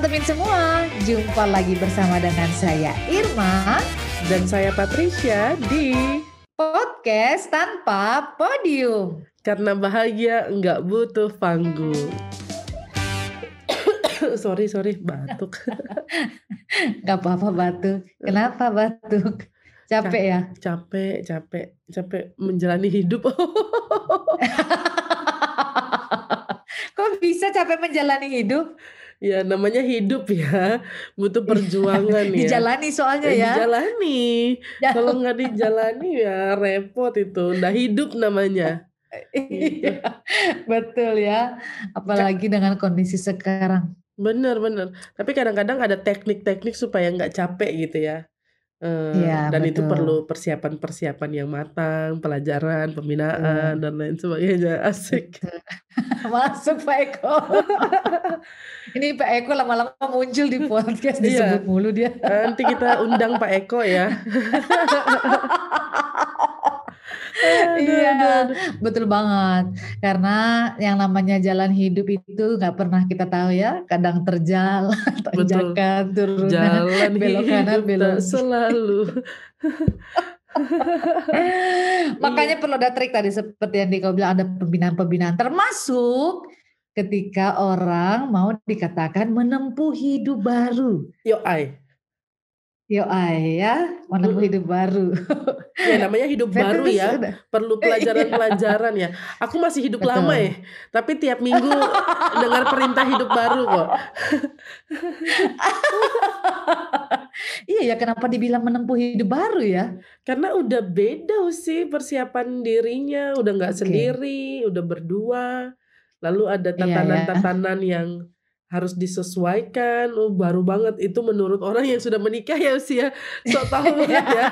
teman-teman semua, jumpa lagi bersama dengan saya Irma dan saya Patricia di Podcast Tanpa Podium. Karena bahagia nggak butuh panggung. sorry batuk. Gak apa-apa batuk. Kenapa batuk? Capek ya? Capek menjalani hidup. Kok bisa capek menjalani hidup? Ya namanya hidup ya, butuh perjuangan ya. Dijalani soalnya ya. Dijalani. Kalau nggak dijalani ya repot itu. Nggak hidup namanya. Iya, betul ya. Apalagi dengan kondisi sekarang. Bener. Tapi kadang-kadang ada teknik-teknik supaya nggak capek gitu ya. Iya, Dan betul. itu perlu persiapan yang matang, pelajaran, pembinaan, dan lain sebagainya. Asik. Masuk Pak Eko. Ini Pak Eko lama-lama muncul di podcast, disebut mulu dia. Nanti kita undang Pak Eko ya. Iya, betul banget. Karena yang namanya jalan hidup itu nggak pernah kita tahu ya. Kadang terjal, tanjakan, turunan, jalan belok kanan, belok selalu. Makanya perlu ada trik tadi seperti yang kau bilang, ada pembinaan-pembinaan, termasuk ketika orang mau dikatakan menempuh hidup baru. Yo ya, menempuh hidup baru. Ya namanya hidup baru ya, perlu pelajaran-pelajaran ya. Aku masih hidup lama ya, tapi tiap minggu dengar perintah hidup baru kok. Iya ya, kenapa dibilang menempuh hidup baru ya? Karena udah beda sih persiapan dirinya, udah nggak sendiri, udah berdua. Lalu ada tatanan-tatanan yang harus disesuaikan. Baru banget itu menurut orang yang sudah menikah ya usia. Sok tahu banget ya.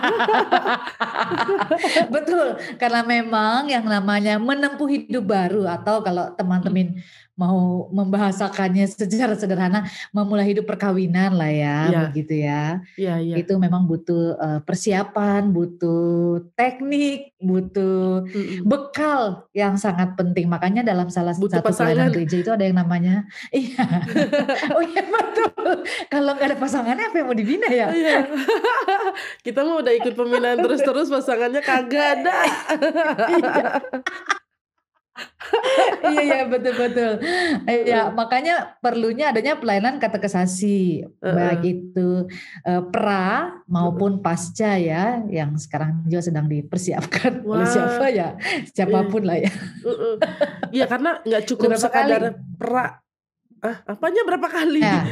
Betul, karena memang yang namanya menempuh hidup baru, atau kalau teman-teman mau membahasakannya secara sederhana, memulai hidup perkawinan lah ya, begitu ya. Iya. Itu memang butuh persiapan, butuh teknik, butuh bekal yang sangat penting. Makanya dalam salah satu pelayanan gereja itu ada yang namanya, iya. Oh iya betul. Kalau nggak ada pasangannya apa yang mau dibina ya? Iya. Kita mau udah ikut pembinaan terus pasangannya kagak ada. Iya betul. Ya, makanya perlunya adanya pelayanan katekesasi, baik itu pra maupun pasca ya, yang sekarang juga sedang dipersiapkan oleh siapa ya, siapapun lah ya. Iya karena nggak cukup sekadar pra. Apanya berapa kali? Ya.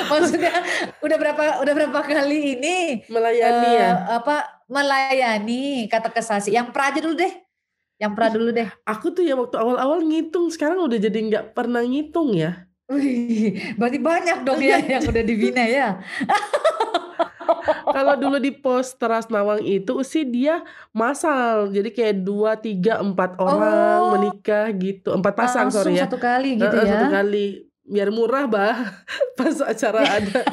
Maksudnya udah berapa kali ini melayani melayani katekesasi. Yang pra aja dulu deh. Yang pra dulu deh. Aku tuh ya waktu awal-awal ngitung, sekarang udah jadi nggak pernah ngitung ya. Wih, berarti banyak dong ya yang udah dibina ya. Kalau dulu di pos Teras Nawang itu sih dia massal, jadi kayak 2, 3, 4 orang menikah gitu, 4 pasang langsung sorry ya. Satu kali gitu ya. Satu kali, biar murah pas acara ada.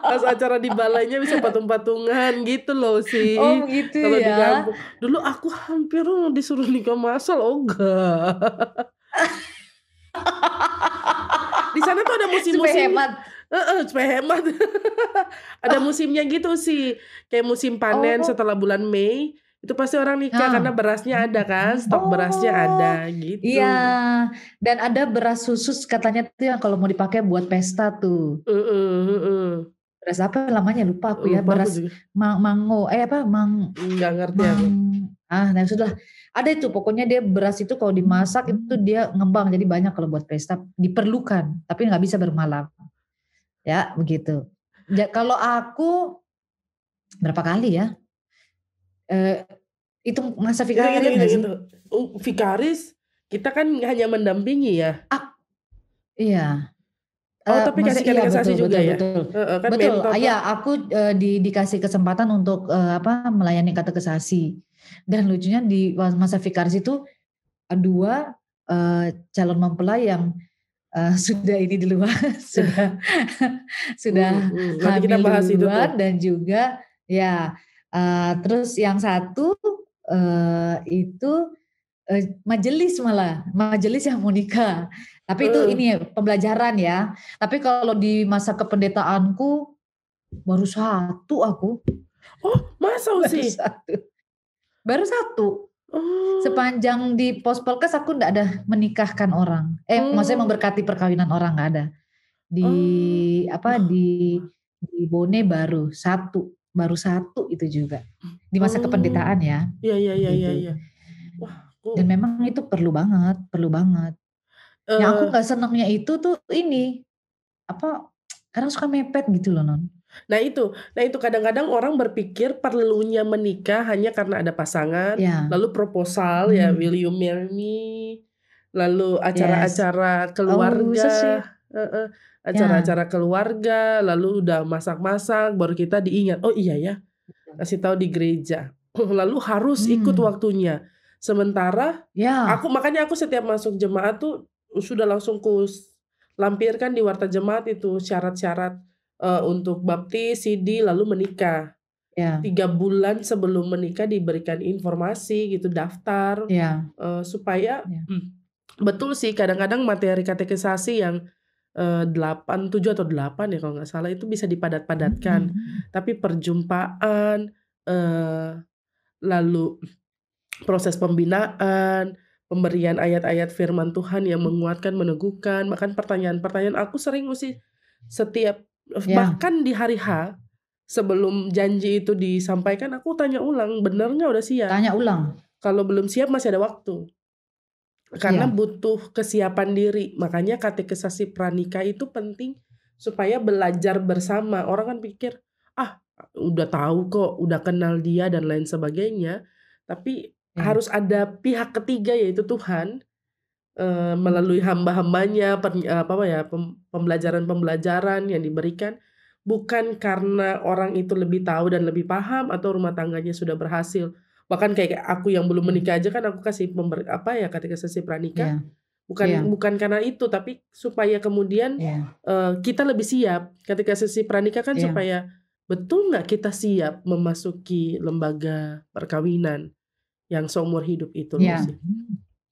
Pas acara di balainya bisa patung-patungan gitu loh sih. Oh gitu kalau ya. Di kampung. Dulu aku hampir disuruh nikah massal, enggak. Di sana tuh ada musim-musim supaya hemat. Ada musimnya gitu sih, kayak musim panen setelah bulan Mei itu pasti orang nikah karena berasnya ada kan, stok berasnya ada gitu. Iya, dan ada beras khusus katanya tuh yang kalau mau dipakai buat pesta tuh. Beras apa namanya lupa aku ya, beras mango nggak ngerti aku. Nah sudah ada itu, pokoknya dia beras itu kalau dimasak itu dia ngembang jadi banyak kalau buat pesta, diperlukan tapi nggak bisa bermalam ya begitu. Kalau aku berapa kali ya itu masa vikaris nggak sih? Vikaris kita kan hanya mendampingi ya. Iya. Tapi kasih katekesasi juga ya. Kan betul. Ya aku dikasih kesempatan untuk melayani katekesasi. Dan lucunya di masa vikaris itu 2 calon mempelai yang sudah ini di luar, sudah nanti kita bahas duluan, dan juga ya terus yang satu itu majelis yang mau nikah. Tapi itu Heeh. ini pembelajaran ya. Tapi kalau di masa kependetaanku baru satu aku. Oh, masa Baru sih? satu. Baru satu. Oh. Sepanjang di Pospolkes aku enggak ada menikahkan orang. Maksudnya Oh. memberkati perkawinan orang enggak ada. Di Oh. di Bone baru satu itu juga. Di masa Oh. kependetaan ya. Iya iya iya iya Gitu. iya. Wah, Dan memang itu perlu banget, perlu banget. Yang aku Eh nggak senangnya itu tuh ini, kadang suka mepet gitu loh Non. Nah itu kadang-kadang orang berpikir perlunya menikah hanya karena ada pasangan, Ya. lalu proposal ya, "Will you marry me?" Lalu Yes. acara-acara Oh, so keluarga, sweet. heeh, Ya. acara-acara keluarga, lalu udah masak-masak, baru kita diingat, "Oh iya ya, kasih tahu di gereja." Lalu harus ikut Hmm. waktunya. Sementara Ya. makanya aku setiap masuk jemaat tuh sudah langsung lampirkan di warta jemaat itu syarat-syarat, untuk baptis, sidi, lalu menikah. Ya. 3 bulan sebelum menikah diberikan informasi gitu, daftar, Ya. supaya Ya. betul sih kadang-kadang materi katekisasi yang, 8, 7 atau 8 ya kalau nggak salah itu bisa dipadat-padatkan. Tapi perjumpaan, lalu proses pembinaan, pemberian ayat-ayat firman Tuhan yang menguatkan, meneguhkan, bahkan pertanyaan-pertanyaan aku sering setiap Ya. bahkan di hari H, sebelum janji itu disampaikan aku tanya ulang, "Benernya udah siap?" Tanya ulang. Kalau belum siap masih ada waktu. Karena Ya. butuh kesiapan diri, makanya katekisasi pranikah itu penting supaya belajar bersama. Orang kan pikir, "Ah, udah tahu kok, udah kenal dia dan lain sebagainya." Tapi Ya. harus ada pihak ketiga yaitu Tuhan, melalui hamba-hambanya, pembelajaran-pembelajaran yang diberikan, bukan karena orang itu lebih tahu dan lebih paham atau rumah tangganya sudah berhasil. Bahkan kayak aku yang belum Ya. menikah aja kan aku kasih katekisasi pranikah, Ya. bukan Ya. bukan karena itu, tapi supaya kemudian, Ya. kita lebih siap. Katekisasi pranikah kan Ya. supaya betul nggak kita siap memasuki lembaga perkawinan yang seumur hidup itu loh Ya. sih.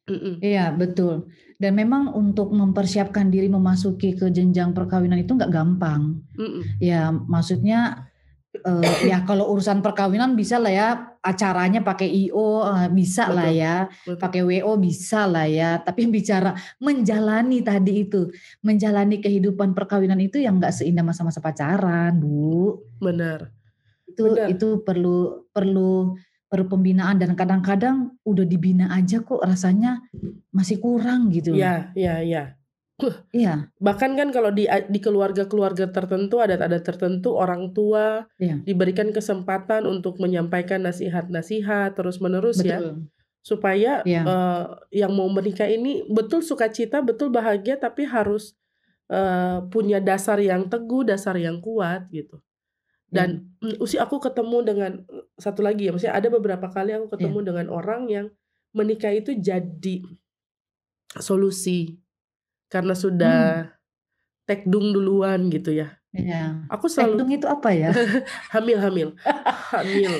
Mhm. Iya, betul. Dan memang untuk mempersiapkan diri memasuki ke jenjang perkawinan itu nggak gampang. Mhm. Ya, maksudnya ya kalau urusan perkawinan bisa lah ya, acaranya pakai I.O. Bisa lah Betul, ya, betul. pakai W.O. bisa lah ya. Tapi bicara menjalani tadi itu, menjalani kehidupan perkawinan itu yang nggak seindah masa-masa pacaran, Bu. Benar, benar. Itu perlu pembinaan dan kadang-kadang udah dibina aja kok rasanya masih kurang gitu loh. Iya iya iya. Iya. Bahkan kan kalau di keluarga-keluarga tertentu, adat-adat tertentu, orang tua Iya. diberikan kesempatan untuk menyampaikan nasihat-nasihat terus-menerus ya, Betul. supaya, Iya. yang mau menikah ini betul sukacita, betul bahagia, tapi harus, punya dasar yang teguh, dasar yang kuat gitu. Iya. Dan, aku ketemu dengan satu lagi ya, maksudnya ada beberapa kali aku Iya. ketemu dengan orang yang menikah itu jadi solusi, karena sudah Mmm. tekdung duluan gitu ya. Iya. Aku selalu Tekdung itu apa ya? hamil hamil hamil,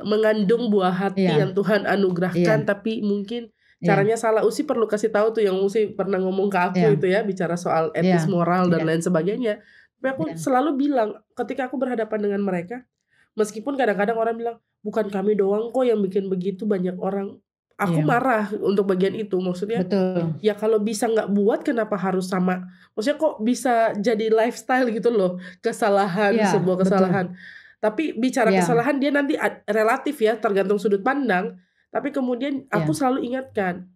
mengandung buah hati yang Iya. Tuhan anugerahkan, Iya. tapi mungkin Iya. caranya salah. Usi perlu kasih tahu tuh yang Usi pernah ngomong ke aku Iya. itu ya, bicara soal etis, Iya. moral, dan Iya. lain sebagainya. Tapi aku Iya. selalu bilang, ketika aku berhadapan dengan mereka, meskipun kadang-kadang orang bilang, "Bukan kami doang kok yang bikin begitu, banyak orang." Aku Iya. marah untuk bagian itu, maksudnya, Betul. ya kalau bisa nggak buat kenapa harus sama, maksudnya kok bisa jadi lifestyle gitu loh, kesalahan, Iya, sebuah betul. kesalahan. Tapi bicara Iya. kesalahan dia nanti relatif ya, tergantung sudut pandang, tapi kemudian aku Iya. selalu ingatkan,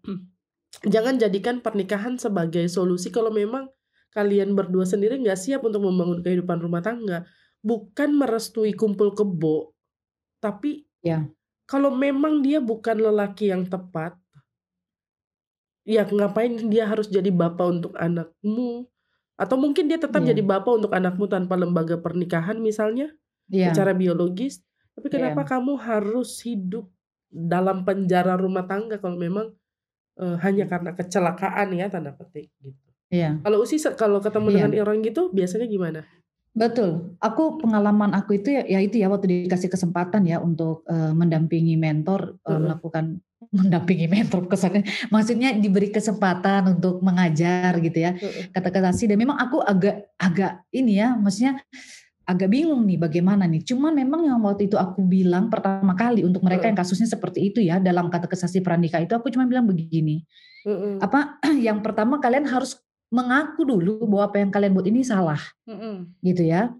jangan jadikan pernikahan sebagai solusi kalau memang kalian berdua sendiri nggak siap untuk membangun kehidupan rumah tangga. Bukan merestui kumpul kebo, tapi Iya. kalau memang dia bukan lelaki yang tepat, ya ngapain dia harus jadi bapak untuk anakmu, atau mungkin dia tetap jadi Iya. bapak untuk anakmu tanpa lembaga pernikahan misalnya, Iya. secara biologis, tapi kenapa Iya. kamu harus hidup dalam penjara rumah tangga kalau memang, hanya karena "kecelakaan" ya, tanda petik gitu. Iya. Kalau Usi kalau ketemu dengan Iya. orang gitu biasanya gimana? Betul. Pengalaman aku itu ya itu ya waktu dikasih kesempatan ya untuk, mendampingi mentor, Heeh. melakukan mendampingi mentor kesannya, maksudnya diberi kesempatan untuk mengajar gitu ya, kata kasasi. Dan memang aku agak ini ya, maksudnya agak bingung nih bagaimana nih. Cuman memang yang waktu itu aku bilang pertama kali untuk mereka yang kasusnya seperti itu ya, dalam kata kasasi pranikah itu aku cuma bilang begini, yang pertama kalian harus mengaku dulu bahwa apa yang kalian buat ini salah, gitu ya.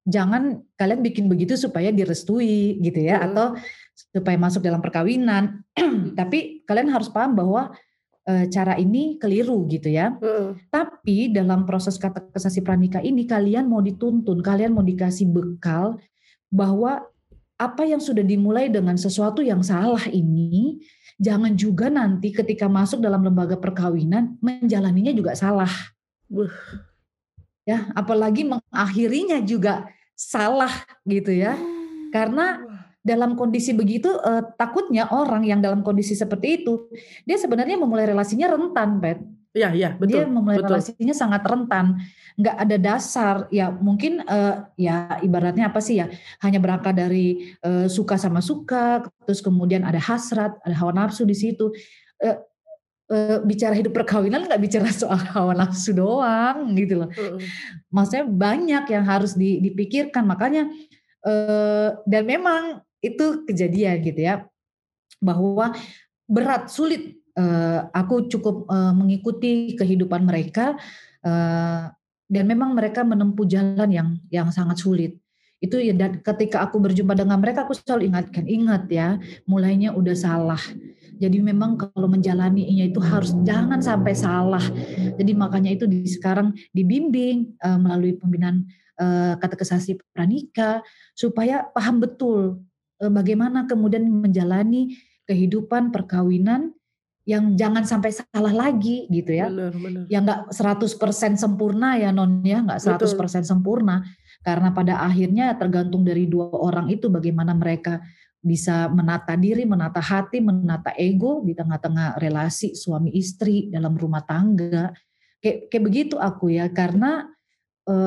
Jangan kalian bikin begitu supaya direstui gitu ya, atau supaya masuk dalam perkawinan. Tapi kalian harus paham bahwa cara ini keliru gitu ya. Tapi dalam proses kata kasasi pranikah ini kalian mau dituntun, kalian mau dikasih bekal bahwa apa yang sudah dimulai dengan sesuatu yang salah ini, jangan juga nanti ketika masuk dalam lembaga perkawinan menjalaninya juga salah. Ya, apalagi mengakhirinya juga salah gitu ya. Karena dalam kondisi begitu takutnya orang yang dalam kondisi seperti itu, dia sebenarnya memulai relasinya rentan, Pet. Iya, betul. Dia memulai betul. relasinya sangat rentan, nggak ada dasar. Ya mungkin ya ibaratnya apa sih ya, hanya berangkat dari suka sama suka, terus kemudian ada hasrat, ada hawa nafsu di situ. Bicara hidup perkawinan nggak bicara soal hawa nafsu doang gitu loh. Maksudnya banyak yang harus dipikirkan, makanya dan memang itu kejadian gitu ya, bahwa berat, sulit. Aku cukup mengikuti kehidupan mereka dan memang mereka menempuh jalan yang sangat sulit. Itu ya, dan ketika aku berjumpa dengan mereka aku selalu ingatkan, ingat ya, mulainya udah salah. Jadi memang kalau menjalaninya itu harus jangan sampai salah. Jadi makanya itu sekarang dibimbing melalui pembinaan kata kasasi pranikah supaya paham betul bagaimana kemudian menjalani kehidupan perkawinan yang jangan sampai salah lagi gitu ya. Benar. Yang gak 100% sempurna ya Non ya, gak 100% sempurna. Karena pada akhirnya tergantung dari dua orang itu bagaimana mereka bisa menata diri, menata hati, menata ego di tengah-tengah relasi suami istri dalam rumah tangga. Kayak begitu aku ya, karena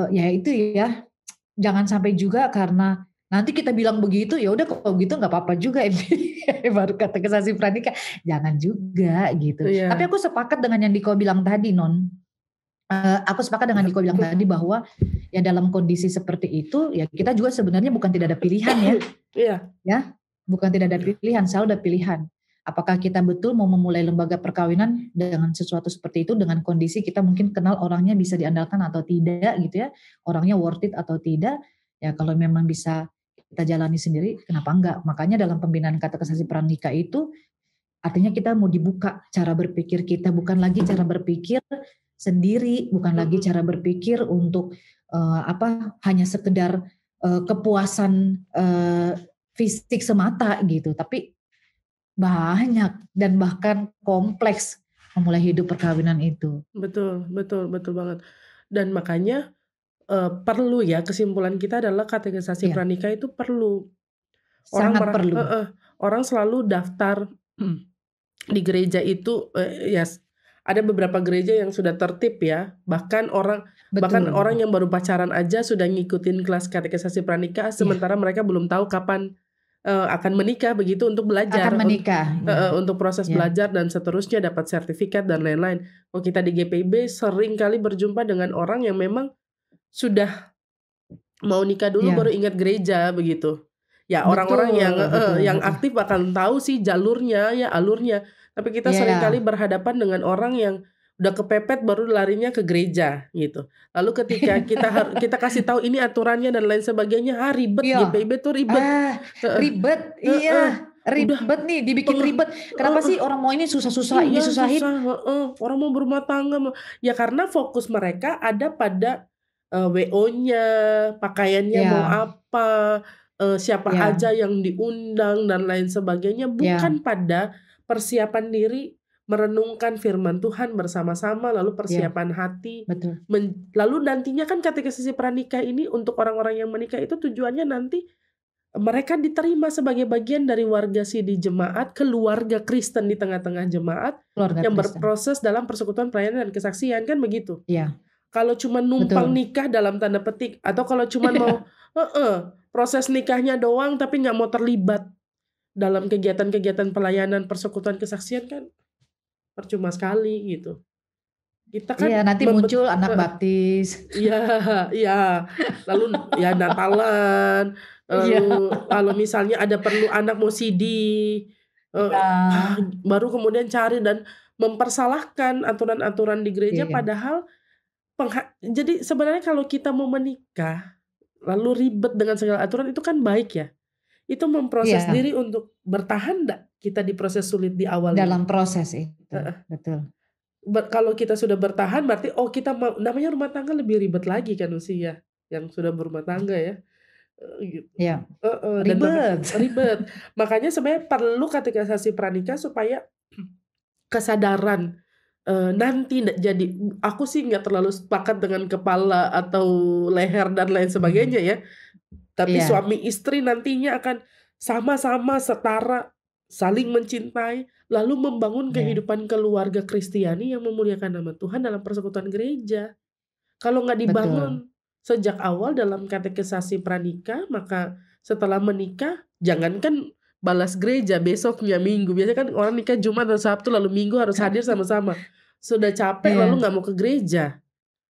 ya itu ya, jangan sampai juga karena nanti kita bilang begitu, ya udah kalau begitu nggak apa-apa juga baru kata kasasi pranikah, jangan juga gitu. Tapi aku sepakat dengan yang Diko bilang tadi Non. Aku sepakat dengan Diko bilang tadi bahwa ya dalam kondisi seperti itu ya kita juga sebenarnya bukan tidak ada pilihan ya. Ya, bukan tidak ada pilihan, selalu ada pilihan. Apakah kita betul mau memulai lembaga perkawinan dengan sesuatu seperti itu, dengan kondisi kita mungkin kenal orangnya bisa diandalkan atau tidak gitu ya, orangnya worth it atau tidak. Ya kalau memang bisa kita jalani sendiri, kenapa enggak? Makanya dalam pembinaan kata kasasi pranikah itu artinya kita mau dibuka cara berpikir kita, bukan lagi cara berpikir sendiri, bukan lagi cara berpikir untuk hanya sekedar kepuasan fisik semata gitu, tapi banyak dan bahkan kompleks memulai hidup perkawinan itu. Betul banget. Dan makanya perlu ya, kesimpulan kita adalah kategorisasi pranikah itu perlu. Sangat perlu. Orang selalu daftar di gereja itu ya ada beberapa gereja yang sudah tertib ya, bahkan orang yang baru pacaran aja sudah ngikutin kelas katekisasi pranikah sementara mereka belum tahu kapan akan menikah begitu, untuk belajar, akan menikah, untuk proses belajar dan seterusnya, dapat sertifikat dan lain-lain. Kalau kita di GPIB sering kali berjumpa dengan orang yang memang sudah mau nikah dulu baru ingat gereja begitu. Ya orang-orang yang aktif akan tahu sih jalurnya ya, alurnya. Tapi kita sering kali berhadapan dengan orang yang udah kepepet baru larinya ke gereja gitu. Lalu ketika kita kasih tahu ini aturannya dan lain sebagainya, ribet. GPIB tuh ribet. Ribet, ribet nih, dibikin ribet. Kenapa sih orang mau ini susah-susah, ini susahin? Orang mau berumah tangga, ya karena fokus mereka ada pada WO-nya, pakaiannya mau apa, siapa aja yang diundang dan lain sebagainya, bukan pada persiapan diri merenungkan firman Tuhan bersama-sama, lalu persiapan hati. Lalu nantinya kan katekisasi pranikah ini untuk orang-orang yang menikah itu tujuannya nanti mereka diterima sebagai bagian dari warga di jemaat, keluarga Kristen di tengah-tengah jemaat yang berproses dalam persekutuan pelayanan dan kesaksian, kan begitu. Kalau cuma numpang nikah dalam tanda petik, atau kalau cuma mau proses nikahnya doang tapi nggak mau terlibat dalam kegiatan-kegiatan pelayanan persekutuan kesaksian kan percuma sekali gitu. Kita kan Iya, nanti muncul anak baptis. Iya. Lalu ya Natalan, lalu misalnya ada perlu anak mau CD, baru kemudian cari dan mempersalahkan aturan-aturan di gereja, padahal jadi sebenarnya kalau kita mau menikah lalu ribet dengan segala aturan itu kan baik ya. Itu memproses diri untuk bertahan enggak kita di proses sulit di awal dalam proses itu. Betul. Kalau kita sudah bertahan berarti kita namanya rumah tangga lebih ribet lagi kan usia yang sudah berumah tangga ya. Gitu. Ya. Ribet. Makanya sebenarnya perlu katekisasi pranikah supaya kesadaran nanti jadi, aku sih nggak terlalu sepakat dengan kepala atau leher dan lain sebagainya ya. Tapi suami istri nantinya akan sama-sama setara, saling mencintai, lalu membangun kehidupan keluarga Kristiani yang memuliakan nama Tuhan dalam persekutuan gereja. Kalau nggak dibangun sejak awal dalam katekisasi pranikah, maka setelah menikah, jangankan balas gereja besoknya Minggu. Biasanya kan orang nikah Jumat atau Sabtu, lalu Minggu harus hadir sama-sama. Sudah capek lalu nggak mau ke gereja.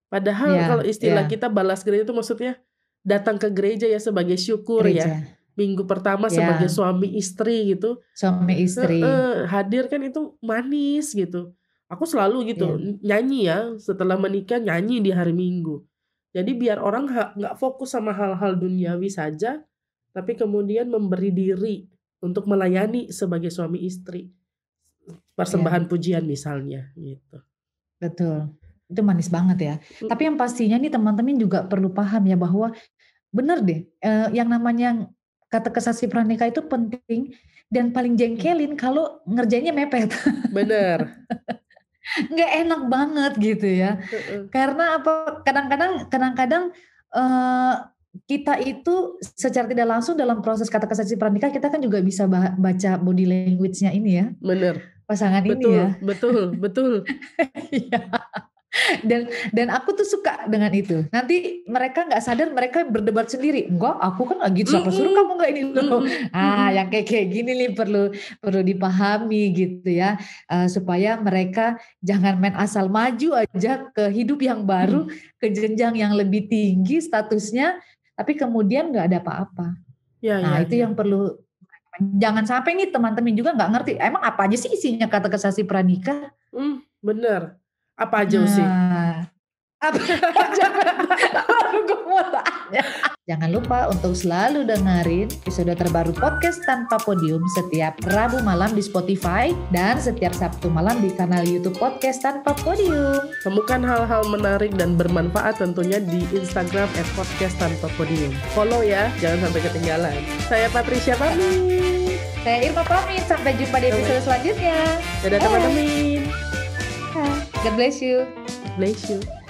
Padahal kalau istilah kita balas gereja itu maksudnya datang ke gereja ya sebagai syukur ya. Minggu pertama sebagai suami istri gitu. Suami istri. Hadir kan itu manis gitu. Aku selalu gitu nyanyi ya setelah menikah, nyanyi di hari Minggu. Jadi biar orang nggak fokus sama hal-hal duniawi saja, tapi kemudian memberi diri untuk melayani sebagai suami istri. Persembahan pujian misalnya gitu. Betul. Itu manis banget ya. Tapi yang pastinya nih teman-teman juga perlu paham ya bahwa benar deh, yang namanya katekisasi pranikah itu penting dan paling jengkelin kalau ngerjainnya mepet. Bener. Nggak enak banget gitu ya. Karena apa? Kadang-kadang kita itu secara tidak langsung dalam proses katekisasi pranikah kita kan juga bisa baca body language-nya ini ya. Bener. Pasangan betul, ini ya. Betul. Dan aku tuh suka dengan itu. Nanti mereka nggak sadar mereka berdebat sendiri. Enggak, aku kan nggak gitu. Siapa suruh kamu nggak ini loh. Yang kayak gini nih perlu dipahami gitu ya, supaya mereka jangan main asal maju aja ke hidup yang baru, ke jenjang yang lebih tinggi statusnya, tapi kemudian nggak ada apa-apa. Itu yang perlu. Jangan sampai nih teman-teman juga nggak ngerti. Emang apa aja sih isinya katekisasi pranikah? Bener. Apa aja sih? Apa aja? Jangan lupa untuk selalu dengerin episode terbaru podcast Tanpa Podium setiap Rabu malam di Spotify dan setiap Sabtu malam di kanal YouTube podcast Tanpa Podium. Temukan hal-hal menarik dan bermanfaat tentunya di Instagram @podcasttanpapodium. Follow ya, jangan sampai ketinggalan. Saya Patricia pamit. Saya Irma pamit. Sampai jumpa di episode selanjutnya. Dadah teman-teman. God bless you. Bless you.